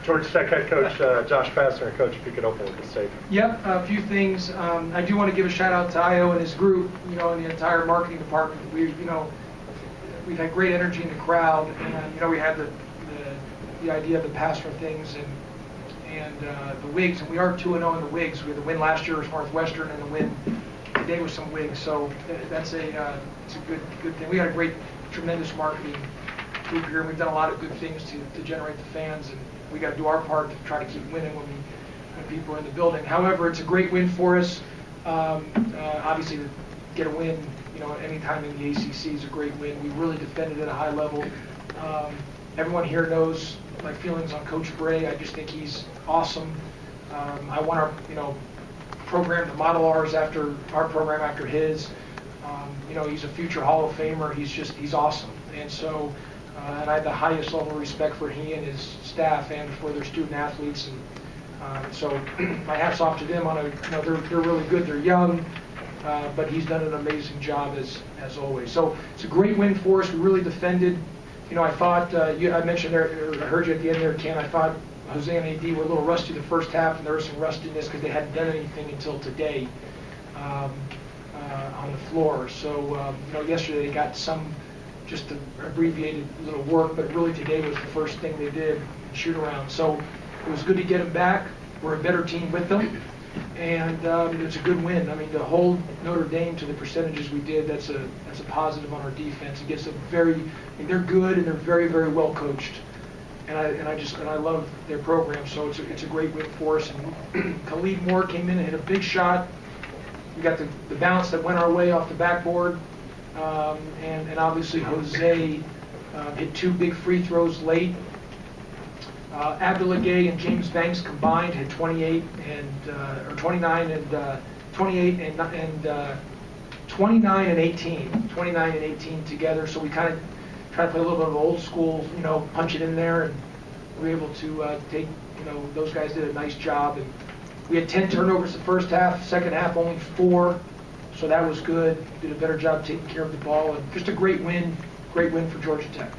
Georgia Tech head coach Josh Pastner. Coach, if you could open with the statement. Yep, a few things. I do want to give a shout out to Io and his group, and the entire marketing department. We've had great energy in the crowd, and we had the idea of the Pastner things and the Wigs, and we are 2-0 in the Wigs. We had the win last year with Northwestern and the win today with some Wigs, so that's it's a good thing. We got a great, tremendous marketing group here, and we've done a lot of good things to generate the fans, and we got to do our part to try to keep winning when people are in the building. However, it's a great win for us. Obviously, to get a win, anytime in the ACC is a great win. We really defended at a high level. Everyone here knows my feelings on Coach Bray. I just think he's awesome. I want our program to model our program after his. He's a future Hall of Famer. He's awesome, and so. And I have the highest level of respect for he and his staff and for their student athletes, and so my hat's off to them. They're really good. They're young, but he's done an amazing job as always. So it's a great win for us. We really defended. I thought I mentioned there, I heard you at the end there, Ken. I thought Jose and AD were a little rusty the first half, and there was some rustiness because they hadn't done anything until today on the floor. So yesterday they got some. Just an abbreviated little work, but really today was the first thing they did, shoot around. So it was good to get them back. We're a better team with them, and it's a good win. To hold Notre Dame to the percentages we did, that's a positive on our defense. It gets they're good and they're very, very well coached, and I love their program. So it's a great win for us. And Khalid Moore came in and hit a big shot. We got the bounce that went our way off the backboard. And obviously Jose hit 2 big free throws late. Abdelagay and James Banks combined had 28 or 29 and 28 and 29 and 18, 29 and 18 together. So we kind of tried to play a little bit of old school, punch it in there, and we were able to take, those guys did a nice job. And we had 10 turnovers the first half, second half only 4. So that was good. Did a better job taking care of the ball, and just a great win for Georgia Tech.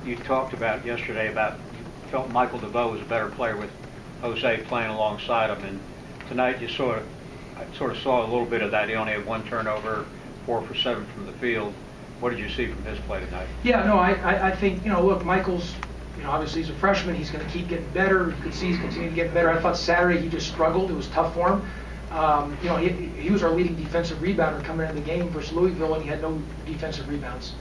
You talked about yesterday about you felt Michael DeVoe was a better player with Jose playing alongside him, and tonight you sort of saw a little bit of that. He only had 1 turnover, 4 for 7 from the field. What did you see from his play tonight? Yeah, no, I think look, Michael's obviously he's a freshman. He's going to keep getting better. You could see he's continuing to get better. I thought Saturday he just struggled. It was tough for him. He was our leading defensive rebounder coming into the game versus Louisville, and he had no defensive rebounds.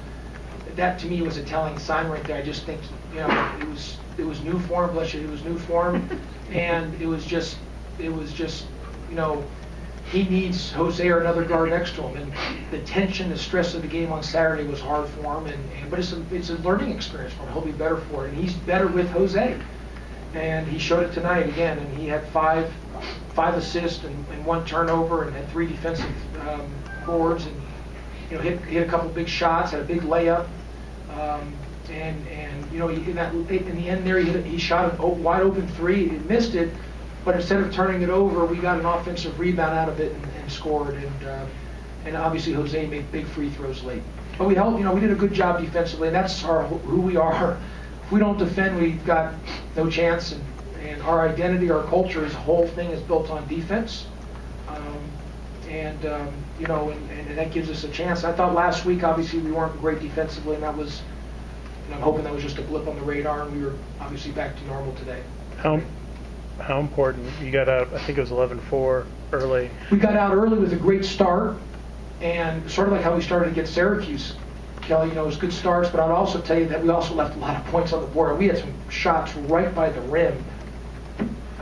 That to me was a telling sign right there. I just think it was new for him. Bless you, it was new for him, and it was just he needs Jose or another guard next to him, and the tension, the stress of the game on Saturday was hard for him, but it's a learning experience for him. He'll be better for it, and he's better with Jose, and he showed it tonight again, and he had 5 assists and 1 turnover and had 3 defensive boards, and hit a couple big shots, had a big layup, and in the end there he shot a wide open 3. He missed it, but instead of turning it over, we got an offensive rebound out of it and scored, and obviously Jose made big free throws late. But we held, we did a good job defensively, and that's who we are. If we don't defend, we've got no chance. And our identity, our culture, the whole thing is built on defense, and that gives us a chance. I thought last week, obviously, we weren't great defensively, and that was, I'm hoping that was just a blip on the radar, and we were obviously back to normal today. How important? You got out, I think it was 11-4 early. We got out early with a great start, and sort of like how we started against Syracuse. Kelly, it was good starts, but I'd also tell you that we also left a lot of points on the board. We had some shots right by the rim.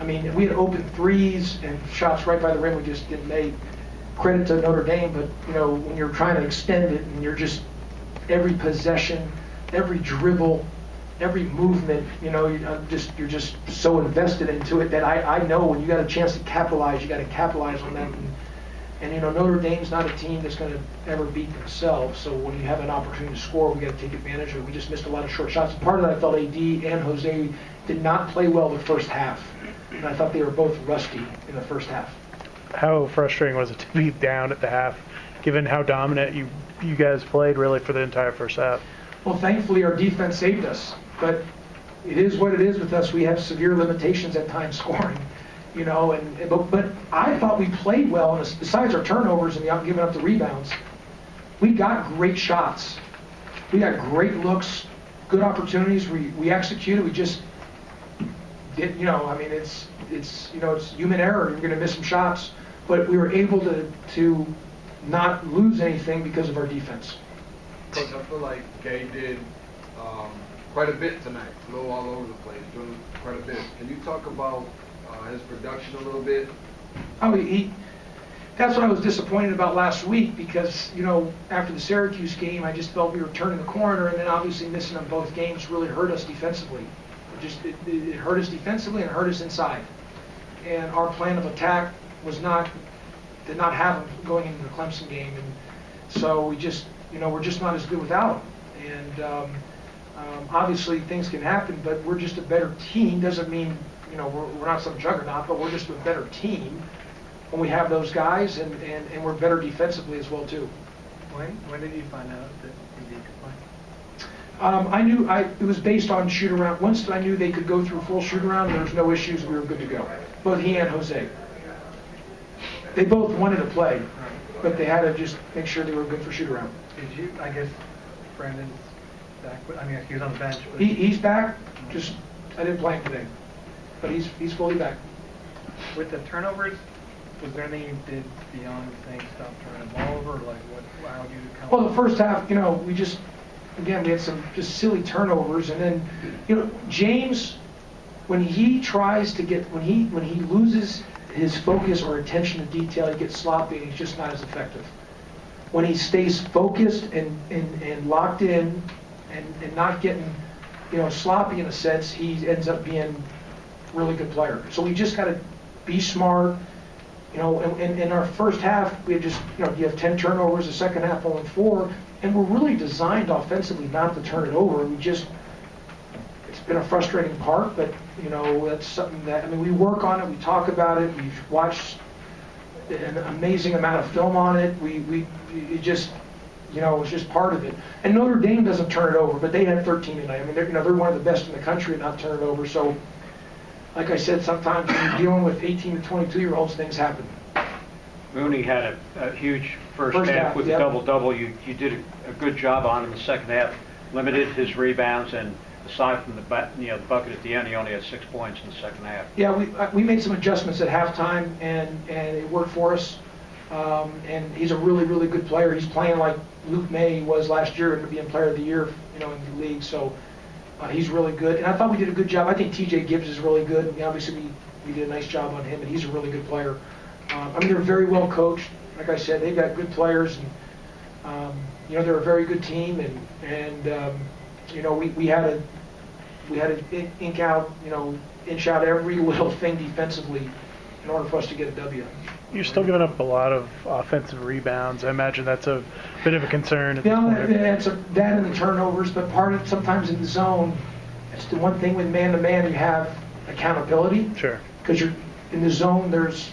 We had open threes and shots right by the rim we just didn't make. Credit to Notre Dame, but when you're trying to extend it and you're just every possession, every dribble, every movement, you're just so invested into it that I know when you got a chance to capitalize, you got to capitalize on that. And Notre Dame's not a team that's going to ever beat themselves. So when you have an opportunity to score, we got to take advantage of it. We just missed a lot of short shots. And part of that, I felt AD and Jose did not play well the first half. And I thought they were both rusty in the first half. How frustrating was it to be down at the half, given how dominant you guys played really for the entire first half? Well, thankfully, our defense saved us, but it is what it is with us. We have severe limitations at times scoring, you know, but I thought we played well, and besides our turnovers and giving up the rebounds, we got great shots. We got great looks, good opportunities. We executed. We just did, you know, I mean, it's you know, it's human error. You're going to miss some shots, but we were able to not lose anything because of our defense. Coach, I feel like Gay did quite a bit tonight, a little all over the place, doing quite a bit. Can you talk about his production a little bit? Oh, that's what I was disappointed about last week because, you know, after the Syracuse game, I just felt we were turning the corner, and then obviously missing on both games really hurt us defensively. It hurt us defensively and hurt us inside. And our plan of attack did not have him going into the Clemson game, and so we just, you know, we're just not as good without him. And obviously things can happen, but we're just a better team. Doesn't mean, you know, we're not some juggernaut, but we're just a better team when we have those guys, and we're better defensively as well too. When did you find out that he could play? I knew it was based on shoot around. Once I knew they could go through full shoot around, there was no issues. We were good to go. Both he and Jose. They both wanted to play, but they had to just make sure they were good for shoot around. Did you? I guess Brandon's back. I mean, he was on the bench. But He's back. Just I didn't play him today, but he's fully back. with the turnovers, was there anything you did beyond saying stop turning the ball over? Or like what allowed you to come? Well, the first half, you know, we had some just silly turnovers, and then, you know, James, when he tries to get, when he loses his focus or attention to detail, he gets sloppy and he's just not as effective. When he stays focused and locked in and not getting, you know, sloppy in a sense, he ends up being a really good player. So we just got to be smart. You know, in our first half, we had just, you know, you have 10 turnovers, the second half only 4, and we're really designed offensively not to turn it over. It's been a frustrating part, but, you know, that's something that, I mean, we work on it, we talk about it, we've watched an amazing amount of film on it. It just, you know, it was just part of it. And Notre Dame doesn't turn it over, but they had 13 tonight. I mean, they're one of the best in the country at not turning it over. So, like I said, sometimes when you're dealing with 18 to 22-year-olds, things happen. Mooney had a huge first half with yep. a double-double. You did a good job on him in the second half, limited his rebounds, and aside from the bucket at the end, he only had 6 points in the second half. Yeah, we made some adjustments at halftime, and it worked for us. And he's a really, really good player. He's playing like Luke May was last year and being Player of the Year, you know, in the league. So he's really good. And I thought we did a good job. I think T.J. Gibbs is really good. And obviously, we did a nice job on him, and he's a really good player. I mean, they're very well coached. Like I said, they've got good players, and you know, they're a very good team. And you know, we had to inch out every little thing defensively in order for us to get a W. You're still giving up a lot of offensive rebounds. I imagine that's a bit of a concern. At Yeah, this that and the turnovers, but part of sometimes in the zone, that's the one thing with man-to-man, you have accountability. Sure. Because you're in the zone, there's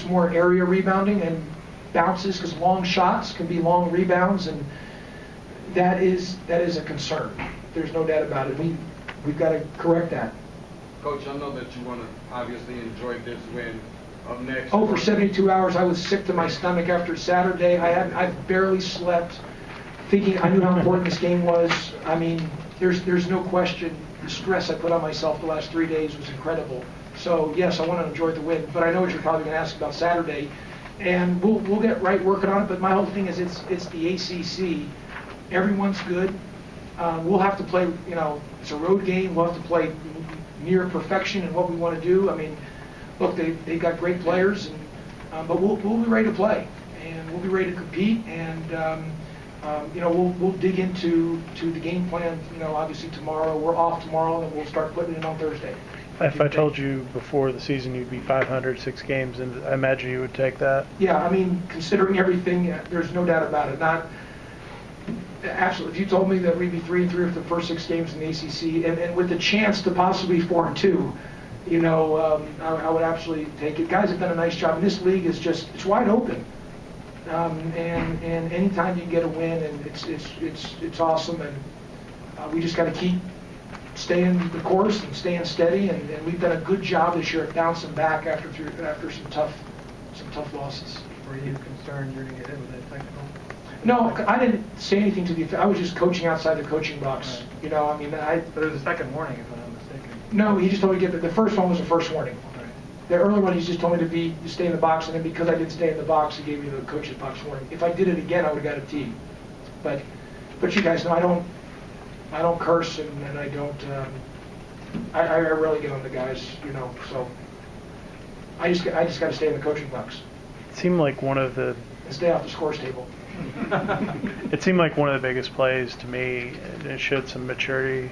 more area rebounding and bounces, because long shots can be long rebounds, and that is a concern. There's no doubt about it. We've got to correct that. Coach, I know that you want to obviously enjoy this win. Up next. Oh, for 72 hours, I was sick to my stomach after Saturday. I barely slept, thinking I knew how important this game was. I mean, there's no question. The stress I put on myself the last 3 days was incredible. So yes, I want to enjoy the win, but I know what you're probably going to ask about Saturday, and we'll get right working on it. But my whole thing is it's the ACC. Everyone's good. We'll have to play. You know, it's a road game. We'll have to play near perfection in what we want to do. I mean, look, they've got great players, but we'll be ready to play, and we'll be ready to compete, and you know, we'll dig into the game plan. You know, obviously tomorrow we're off tomorrow, and we'll start putting it on Thursday. If I told you before the season you'd be 500, 6 games, and I imagine you would take that. Yeah, I mean, considering everything, there's no doubt about it. Not absolutely. If you told me that we'd be 3-3 for the first 6 games in the ACC, and with the chance to possibly 4-2. You know, I would absolutely take it. Guys have done a nice job. And this league is it's wide open. And anytime you can get a win, and it's awesome. And We just got to keep staying the course and staying steady, and we've done a good job this year at bouncing back after some tough losses. Were you concerned you're going to get hit with a technical? No, I didn't say anything to the effect. I was just coaching outside the coaching box. Right. You know, I mean, But there was a second warning, if I'm not mistaken. no, he just told me to get the first one was the first warning. Right. The early one, he just told me to stay in the box, and then because I didn't stay in the box, he gave me the coach's box warning. If I did it again, I would have got a T. But you guys know I don't curse, and I don't. I really get on the guys, you know. So I just got to stay in the coaching box It seemed like one of the and stay off the scores table. It seemed like one of the biggest plays to me, and it showed some maturity,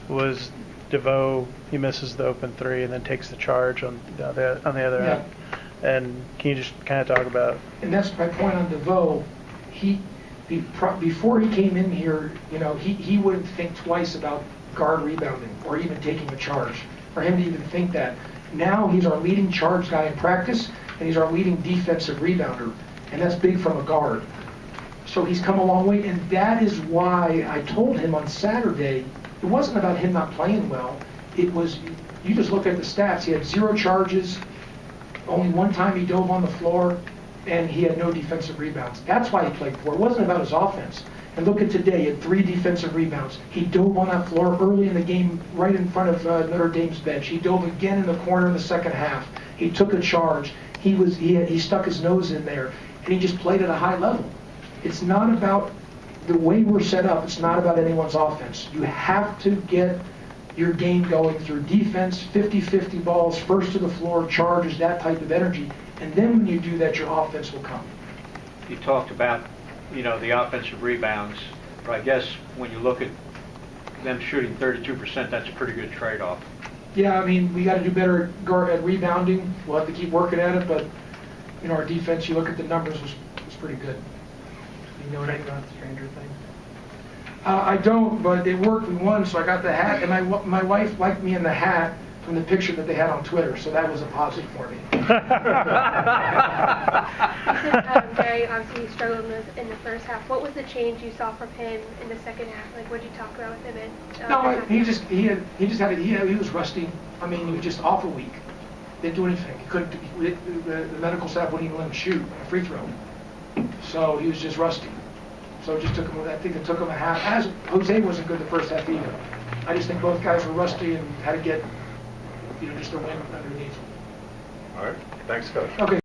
was DeVoe. He misses the open three and then takes the charge on the other Yeah. end. And can you just kind of talk about? And that's my point on DeVoe. Before he came in here, you know, he wouldn't think twice about guard rebounding or even taking a charge, for him to even think that. Now he's our leading charge guy in practice, and he's our leading defensive rebounder, and that's big from a guard. So he's come a long way, and that is why I told him on Saturday, it wasn't about him not playing well. It was, you just look at the stats. He had 0 charges, only one time he dove on the floor, and he had no defensive rebounds. That's why he played poor. It wasn't about his offense. And look at today, he had 3 defensive rebounds. He dove on that floor early in the game, right in front of Notre Dame's bench. He dove again in the corner in the second half. He took a charge. He stuck his nose in there, and he just played at a high level. It's not about the way we're set up. It's not about anyone's offense. You have to get your game going through defense, 50-50 balls, first to the floor, charges, that type of energy. And then when you do that, your offense will come. You talked about, you know, the offensive rebounds, but I guess when you look at them shooting 32%, that's a pretty good trade-off. Yeah, I mean, we got to do better at rebounding. We'll have to keep working at it, but, you know, our defense, you look at the numbers, was pretty good. You know anything about Stranger Things? I don't, but it worked. We won, so I got the hat, and my wife liked me in the hat from the picture that they had on Twitter, so that was a positive for me. You said Jerry obviously struggled in the first half. What was the change you saw from him in the second half? Like, what did you talk about with him? No, he was rusty. I mean, he was just off a week. Didn't do anything. He couldn't. The medical staff wouldn't even let him shoot a free throw. So he was just rusty. So it just took him. I think it took him a half. As Jose wasn't good the first half either. I just think both guys were rusty and had to get, you know, just a win underneath. All right. Thanks, Coach. Okay.